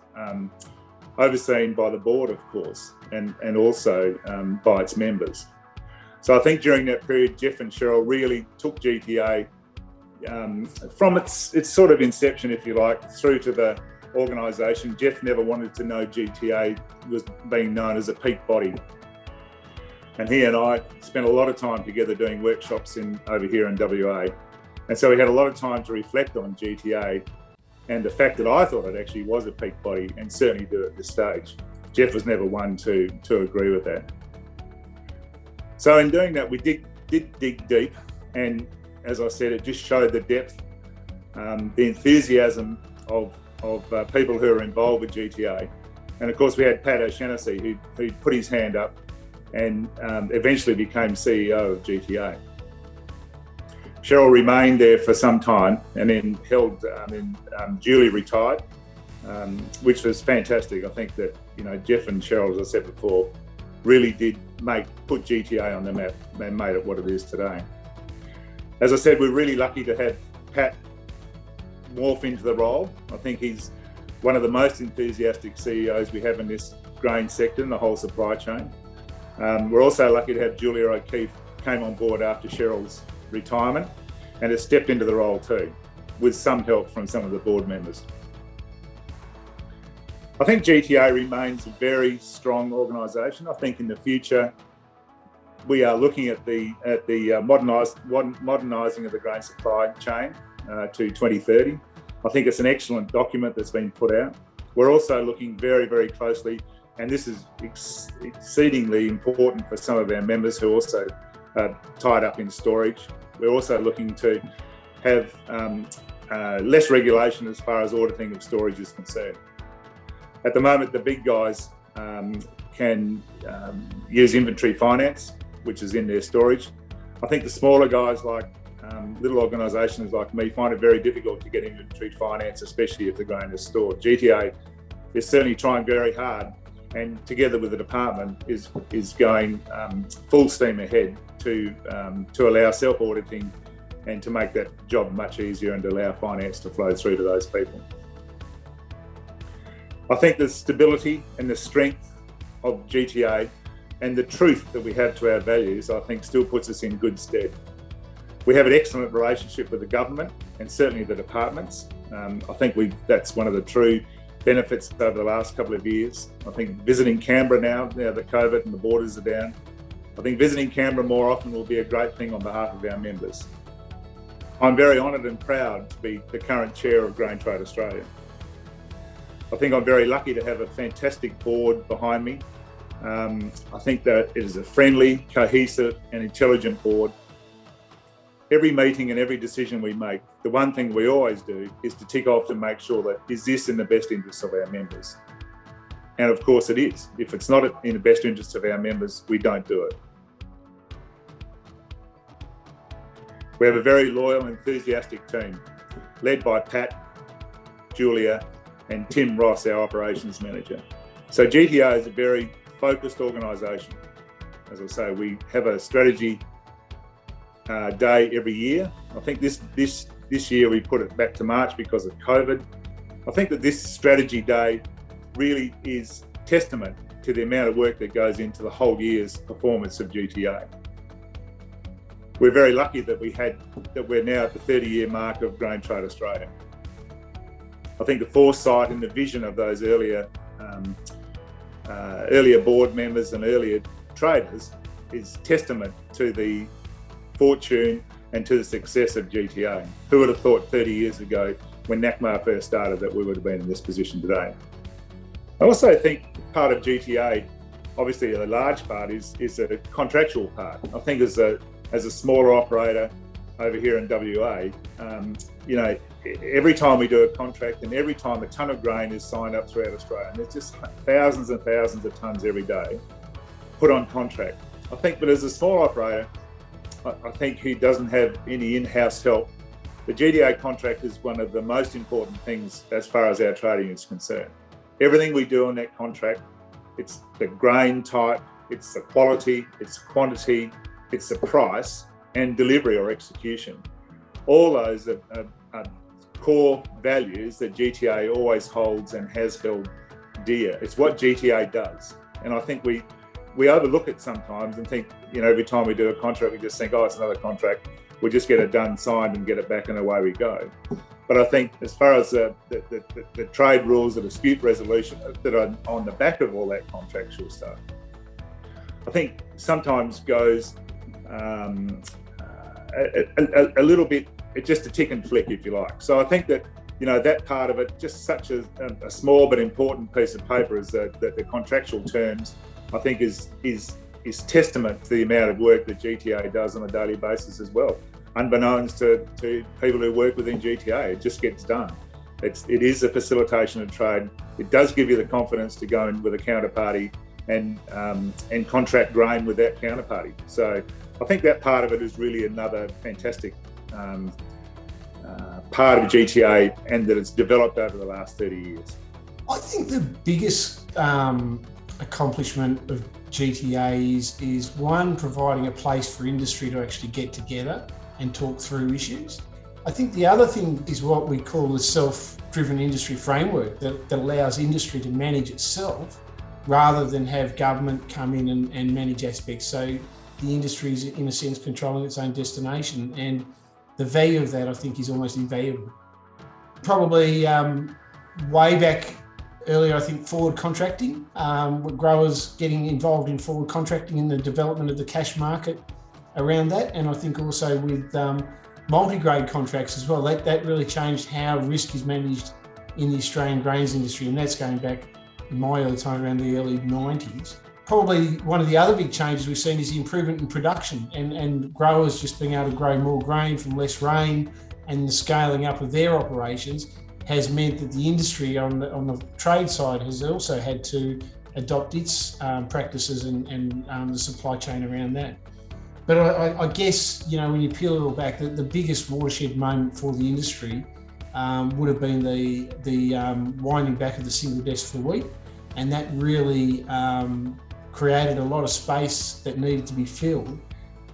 overseen by the board, of course, and also by its members. So I think during that period, Jeff and Cheryl really took GTA from its sort of inception, if you like, through to the organisation. Jeff never wanted to know GTA was being known as a peak body. And he and I spent a lot of time together doing workshops over here in WA. And so we had a lot of time to reflect on GTA and the fact that I thought it actually was a peak body, and certainly do at this stage. Jeff was never one to agree with that. So in doing that, we did dig deep, and as I said, it just showed the depth, the enthusiasm of people who are involved with GTA. And of course we had Pat O'Shaughnessy who put his hand up and eventually became CEO of GTA. Cheryl remained there for some time and then duly retired, which was fantastic. I think that Jeff and Cheryl, as I said before, really did put GTA on the map and made it what it is today. As I said, we're really lucky to have Pat morph into the role. I think he's one of the most enthusiastic CEOs we have in this grain sector and the whole supply chain. We're also lucky to have Julia O'Keefe came on board after Cheryl's retirement and has stepped into the role too, with some help from some of the board members. I think GTA remains a very strong organisation. I think in the future we are looking at the modernising of the grain supply chain to 2030. I think it's an excellent document that's been put out. We're also looking very, very closely, and this is exceedingly important for some of our members who also are tied up in storage. We're also looking to have less regulation as far as auditing of storage is concerned. At the moment, the big guys can use inventory finance, which is in their storage. I think the smaller guys, like little organisations like me, find it very difficult to get inventory finance, especially if the grain is stored. GTA is certainly trying very hard, and together with the department is going full steam ahead to allow self-auditing and to make that job much easier and allow finance to flow through to those people. I think the stability and the strength of GTA and the truth that we have to our values, I think still puts us in good stead. We have an excellent relationship with the government and certainly the departments. I think that's one of the true benefits over the last couple of years. I think visiting Canberra now that COVID and the borders are down, I think visiting Canberra more often will be a great thing on behalf of our members. I'm very honoured and proud to be the current chair of Grain Trade Australia. I think I'm very lucky to have a fantastic board behind me. I think that it is a friendly, cohesive and intelligent board. Every meeting and every decision we make, the one thing we always do is to tick off to make sure that is this in the best interests of our members? And of course it is. If it's not in the best interests of our members, we don't do it. We have a very loyal, enthusiastic team led by Pat, Julia and Tim Ross, our operations manager. So GTA is a very focused organisation. As I say, we have a strategy day every year. I think this year we put it back to March because of COVID. I think that this strategy day really is testament to the amount of work that goes into the whole year's performance of GTA. We're very lucky that we're now at the 30-year mark of Grain Trade Australia. I think the foresight and the vision of those earlier board members and earlier traders is testament to the fortune and to the success of GTA. Who would have thought 30 years ago when NACMA first started that we would have been in this position today? I also think part of GTA, obviously a large part, is a contractual part. I think as a smaller operator over here in WA, every time we do a contract and every time a tonne of grain is signed up throughout Australia, and there's just thousands and thousands of tonnes every day put on contract. I think, but as a small operator, I think he doesn't have any in-house help. The GTA contract is one of the most important things as far as our trading is concerned. Everything we do on that contract, it's the grain type, it's the quality, it's quantity, it's the price and delivery or execution. All those are core values that GTA always holds and has held dear. It's what GTA does. And I think we overlook it sometimes and think, every time we do a contract, we just think, oh, it's another contract. We'll just get it done, signed and get it back and away we go. But I think as far as the trade rules, the dispute resolution that are on the back of all that contractual stuff, I think sometimes goes a little bit, just a tick and flick, if you like. So I think that, that part of it, just such a small but important piece of paper is that the contractual terms, I think is testament to the amount of work that GTA does on a daily basis as well. Unbeknownst to people who work within GTA, it just gets done. It is a facilitation of trade. It does give you the confidence to go in with a counterparty and contract grain with that counterparty. So I think that part of it is really another fantastic part of GTA, and that it's developed over the last 30 years. I think the biggest accomplishment of GTA is one, providing a place for industry to actually get together and talk through issues. I think the other thing is what we call the self-driven industry framework that allows industry to manage itself rather than have government come in and manage aspects. So the industry is, in a sense, controlling its own destination, and the value of that, I think, is almost invaluable. Probably way back earlier, I think forward contracting, with growers getting involved in forward contracting in the development of the cash market around that. And I think also with multi-grade contracts as well, that really changed how risk is managed in the Australian grains industry. And that's going back in my early time around the early 90s. Probably one of the other big changes we've seen is the improvement in production and growers just being able to grow more grain from less rain, and the scaling up of their operations has meant that the industry on the trade side has also had to adopt its practices and the supply chain around that. But I guess, when you peel it all back, the biggest watershed moment for the industry would have been the winding back of the single desk for wheat, and that really created a lot of space that needed to be filled.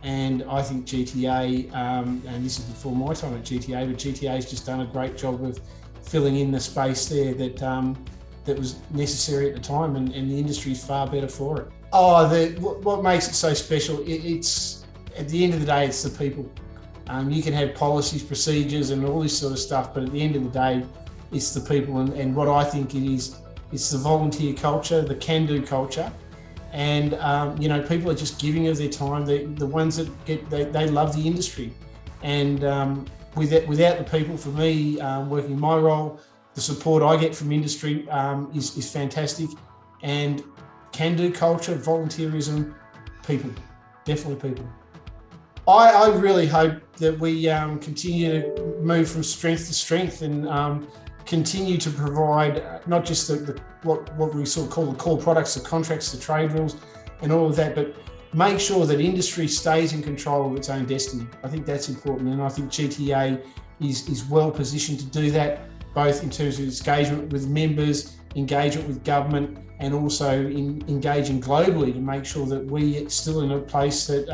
And I think GTA, and this is before my time at GTA, but GTA has just done a great job of filling in the space there that was necessary at the time, and the industry is far better for it. What makes it so special, it's at the end of the day, it's the people. You can have policies, procedures and all this sort of stuff, but at the end of the day, it's the people. And what I think it is, it's the volunteer culture, the can-do culture. And, people are just giving of their time. The ones that they love the industry. And without the people, for me, working my role, the support I get from industry is fantastic. And can-do culture, volunteerism, people, definitely people. I really hope that we continue to move from strength to strength and continue to provide not just what we sort of call the core products, the contracts, the trade rules and all of that, but make sure that industry stays in control of its own destiny. I think that's important, and I think GTA is well positioned to do that, both in terms of its engagement with members, engagement with government, and also in engaging globally to make sure that we're still in a place that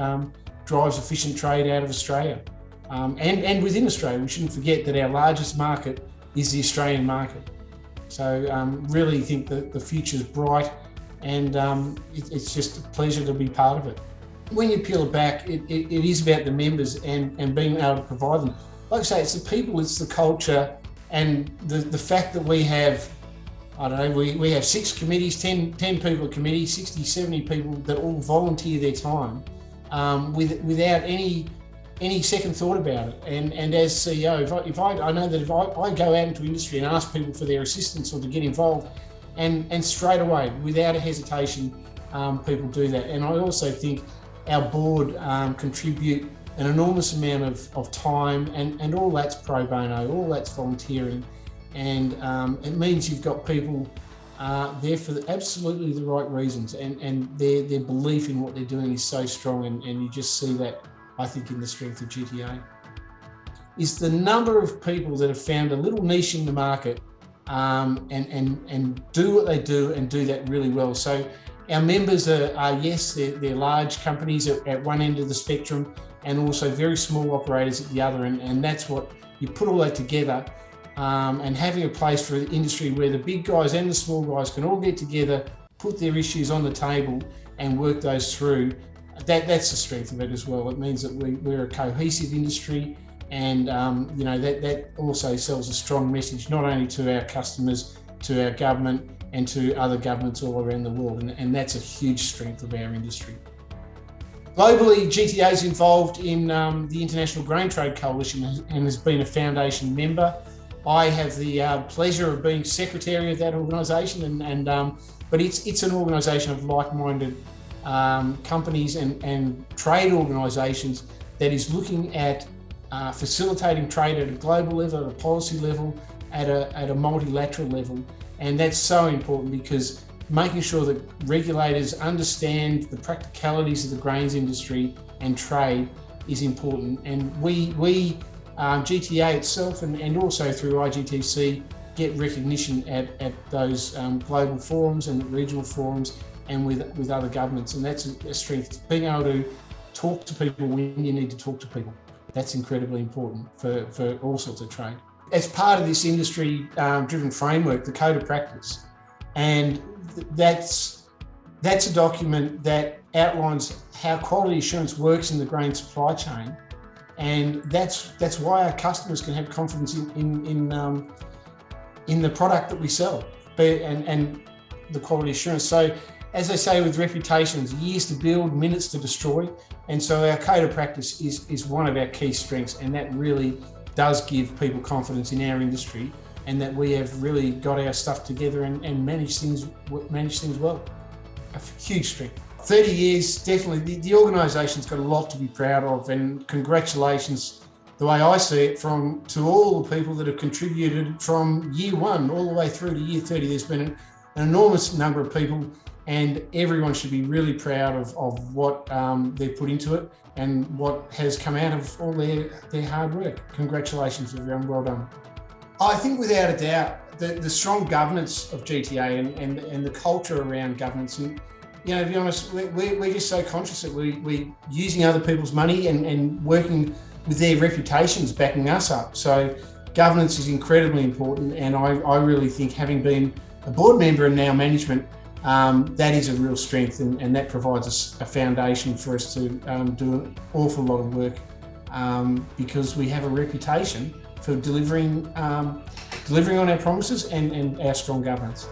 drives efficient trade out of Australia. And within Australia, we shouldn't forget that our largest market is the Australian market. So really think that the future's bright, and it's just a pleasure to be part of it. When you peel it back, it is about the members and being able to provide them. Like I say, it's the people, it's the culture, and the fact that we have, I don't know, we have 6 committees, 10 people a committee, 60, 70 people that all volunteer their time without any second thought about it. And as CEO, I know that if I go out into industry and ask people for their assistance or to get involved, and straight away, without a hesitation, people do that. And I also think our board contribute an enormous amount of time, and all that's pro bono, all that's volunteering. And it means you've got people there for absolutely the right reasons, and their belief in what they're doing is so strong, and you just see that, I think, in the strength of GTA. Is the number of people that have found a little niche in the market and do what they do and do that really well. So our members are yes, they're large companies at one end of the spectrum, and also very small operators at the other, and that's what you put all that together. And having a place for the industry where the big guys and the small guys can all get together, put their issues on the table and work those through, that's the strength of it as well. It means that we're a cohesive industry, and that also sells a strong message, not only to our customers, to our government and to other governments all around the world, and that's a huge strength of our industry. Globally, GTA is involved in the International Grain Trade Coalition and has been a foundation member. I have the pleasure of being secretary of that organisation, but it's an organisation of like-minded companies and trade organisations that is looking at facilitating trade at a global level, at a policy level, at a multilateral level, and that's so important because making sure that regulators understand the practicalities of the grains industry and trade is important. And we GTA itself and also through Igtc get recognition at those global forums and regional forums and with other governments, and that's a strength. Being able to talk to people when you need to talk to people, that's incredibly important for all sorts of trade. As part of this industry driven framework, the Code of Practice, and that's a document that outlines how quality assurance works in the grain supply chain, and that's why our customers can have confidence in the product that we sell. and the quality assurance. So as they say with reputations, years to build, minutes to destroy. And so our code of practice is one of our key strengths, and that really does give people confidence in our industry and that we have really got our stuff together and manage things well. A huge strength. 30 years, definitely. The organisation's got a lot to be proud of, and congratulations, the way I see it, to all the people that have contributed from year one all the way through to year 30. There's been an enormous number of people, and everyone should be really proud of what they've put into it and what has come out of all their hard work. Congratulations, everyone. Well done. I think without a doubt, the strong governance of GTA and the culture around governance, and to be honest, we're just so conscious that we're using other people's money and working with their reputations backing us up. So governance is incredibly important, and I really think, having been a board member and now management, that is a real strength, and that provides us a foundation for us to do an awful lot of work, because we have a reputation for delivering on our promises and our strong governance.